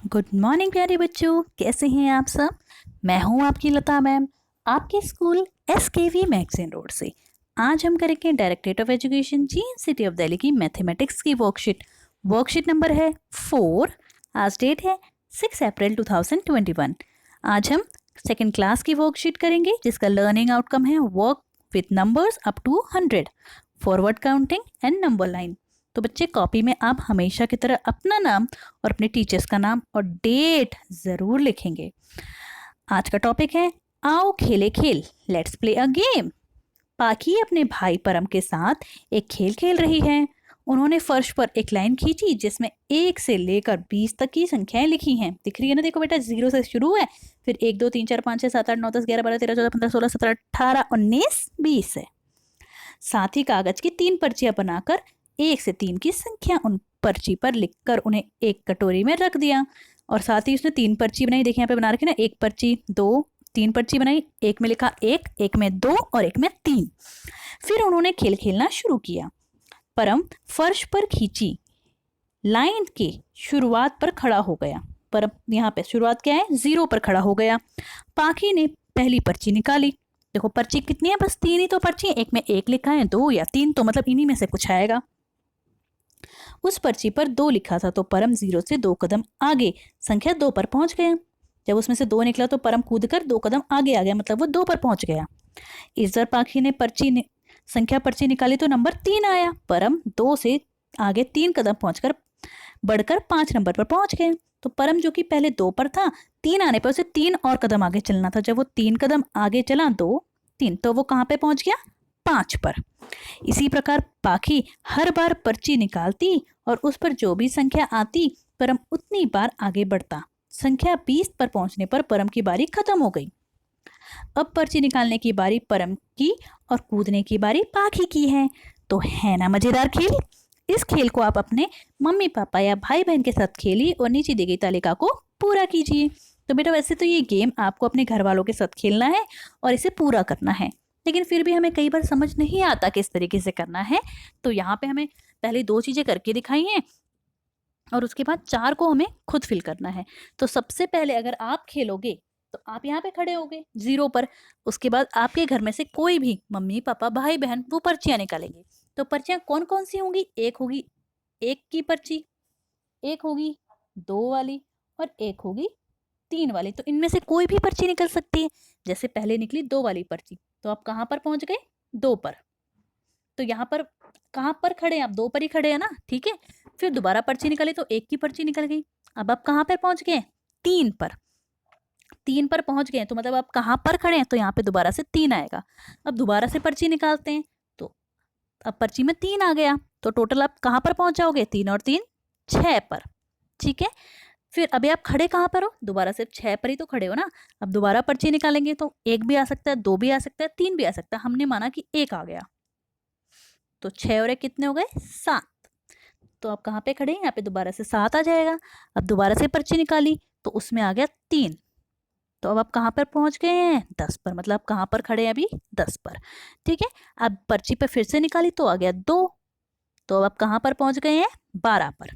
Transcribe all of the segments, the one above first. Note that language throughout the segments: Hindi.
गुड मॉर्निंग प्यारे बच्चों, कैसे हैं आप सब। मैं हूं आपकी लता मैम, आपके स्कूल SKV मैगजीन रोड से। आज हम करेंगे directorate of education GN of Delhi की मैथमेटिक्स की वर्कशीट नंबर है 4। आज डेट है 6 अप्रैल 2021। आज हम सेकेंड क्लास की वर्कशीट करेंगे जिसका लर्निंग आउटकम है work with numbers up to 100, forward counting and number line. तो बच्चे कॉपी में आप हमेशा की तरह अपना नाम और अपने टीचर्स का नाम और डेट ज़रूर लिखेंगे। आज का टॉपिक है आओ खेले खेल, लेट्स प्ले अ गेम। पाखी अपने भाई परम के साथ एक खेल खेल रही है। उन्होंने फर्श पर एक लाइन खींची जिसमें 1 से लेकर 20 तक की संख्याएं लिखी हैं। दिख रही है ना, देखो बेटा, 0 से शुरू है, फिर 1 2 3 4 5 6 7 8 9 10 11 12 13 14 15 16 17 18 19 20 है। साथ ही कागज की 3 पर्चियां बनाकर 1 से 3 की संख्या उन पर्ची पर लिखकर उन्हें एक कटोरी में रख दिया। और साथ ही उसने 3 पर्ची बनाई, देखिए यहाँ पे बना रखी ना, 1 पर्ची 2 3 पर्ची बनाई, एक में लिखा 1, एक में 2 और एक में 3। फिर उन्होंने खेल खेलना शुरू किया। परम फर्श पर खींची लाइन के शुरुआत पर खड़ा हो गया। परम यहाँ पे शुरुआत क्या है, 0 पर खड़ा हो गया। पाखी ने पहली पर्ची निकाली। देखो पर्ची कितनी है, बस 3 ही तो पर्ची है, एक में 1 लिखा है, 2 या 3, तो मतलब इन्हीं में से कुछ आएगा। उस पर्ची पर 2 लिखा था तो परम 0 से 2 कदम आगे संख्या 2 पर पहुंच गया। जब उसमें से 2 निकला तो परम कूदकर 2 कदम आगे आ गया, मतलब वो 2 पर पहुंच गया। इस बार पाखी ने संख्या पर्ची निकाली तो नंबर 3 आया। परम 2 से आगे 3 कदम पहुंचकर बढ़कर 5 नंबर पर पहुंच गए। तो परम जो कि पहले 2 पर था, 3 आने पर उसे 3 और कदम आगे चलना था। जब वो 3 कदम आगे चला, 2 3, तो वो कहाँ पे पहुंच गया, 5 पर। इसी प्रकार पाखी हर बार पर्ची निकालती और उस पर जो भी संख्या आती परम उतनी बार आगे बढ़ता। संख्या 20 पर पहुंचने पर परम की बारी खत्म हो गई। अब पर्ची निकालने की बारी परम की और कूदने की बारी पाखी की है। तो है ना मजेदार खेल। इस खेल को आप अपने मम्मी पापा या भाई बहन के साथ खेलिए और नीचे दी गई तालिका को पूरा कीजिए। तो बेटा वैसे तो ये गेम आपको अपने घर वालों के साथ खेलना है और इसे पूरा करना है, लेकिन फिर भी हमें कई बार समझ नहीं आता किस तरीके से करना है। तो यहाँ पे हमें पहले 2 चीजें करके दिखाई हैं और उसके बाद 4 को हमें खुद फिल करना है। तो सबसे पहले अगर आप खेलोगे तो आप यहाँ पे खड़े होगे 0 पर। उसके बाद आपके घर में से कोई भी मम्मी पापा भाई बहन वो पर्चियां निकालेंगे। तो पर्चियां कौन कौन सी होंगी, एक होगी 1 की पर्ची, एक होगी 2 वाली और एक होगी 3 वाली। तो इनमें से कोई भी पर्ची निकल सकती है। जैसे पहले निकली 2 वाली पर्ची तो आप कहाँ पर पहुंच गए, 2 पर। तो यहाँ पर कहाँ पर खड़े हैं आप, 2 पर ही खड़े हैं ना, ठीक है। फिर दोबारा पर्ची निकाली तो 1 की पर्ची निकल गई। अब आप कहाँ पर पहुंच गए, 3 पर। 3 पर पहुंच गए तो मतलब आप कहाँ पर खड़े हैं, तो यहाँ पे दोबारा से 3 आएगा। अब दोबारा से पर्ची निकालते हैं तो अब पर्ची में 3 आ गया, तो टोटल आप कहाँ पर पहुंच जाओगे, 3 और 3 6 पर, ठीक है। फिर अभी आप खड़े कहाँ पर हो, दोबारा से 6 पर ही तो खड़े हो ना। अब दोबारा पर्ची निकालेंगे तो 1 भी आ सकता है, 2 भी आ सकता है, 3 भी आ सकता है। हमने माना कि 1 आ गया, तो 6 और 1 कितने हो गए, 7। तो आप कहाँ पे खड़े हैं, यहाँ पे दोबारा से 7 आ जाएगा। अब दोबारा से पर्ची निकाली तो उसमें आ गया 3। तो अब आप कहाँ पर पहुंच गए हैं, 10 पर, मतलब आप कहाँ पर खड़े हैं अभी, 10 पर, ठीक है। अब पर्ची पर फिर से निकाली तो आ गया 2। तो अब आप कहाँ पर पहुंच गए हैं, 12 पर,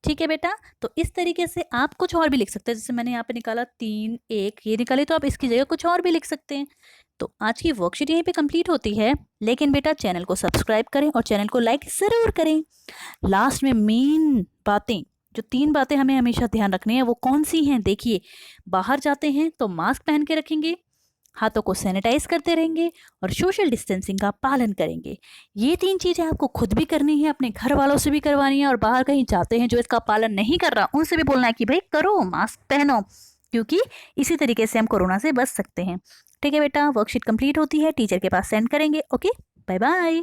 ठीक है बेटा। तो इस तरीके से आप कुछ और भी लिख सकते हैं। जैसे मैंने यहाँ पे निकाला 3 1 ये निकाली, तो आप इसकी जगह कुछ और भी लिख सकते हैं। तो आज की वर्कशीट यहीं पे कंप्लीट होती है, लेकिन बेटा चैनल को सब्सक्राइब करें और चैनल को लाइक जरूर करें। लास्ट में मेन बातें, जो 3 बातें हमें हमेशा ध्यान रखनी है वो कौन सी हैं, देखिए। बाहर जाते हैं तो मास्क पहन के रखेंगे, हाथों को सैनिटाइज करते रहेंगे और सोशल डिस्टेंसिंग का पालन करेंगे। ये 3 चीज़ें आपको खुद भी करनी है, अपने घर वालों से भी करवानी है, और बाहर कहीं जाते हैं जो इसका पालन नहीं कर रहा उनसे भी बोलना है कि भाई करो, मास्क पहनो, क्योंकि इसी तरीके से हम कोरोना से बच सकते हैं। ठीक है बेटा, वर्कशीट कंप्लीट होती है, टीचर के पास सेंड करेंगे। Okay, bye bye.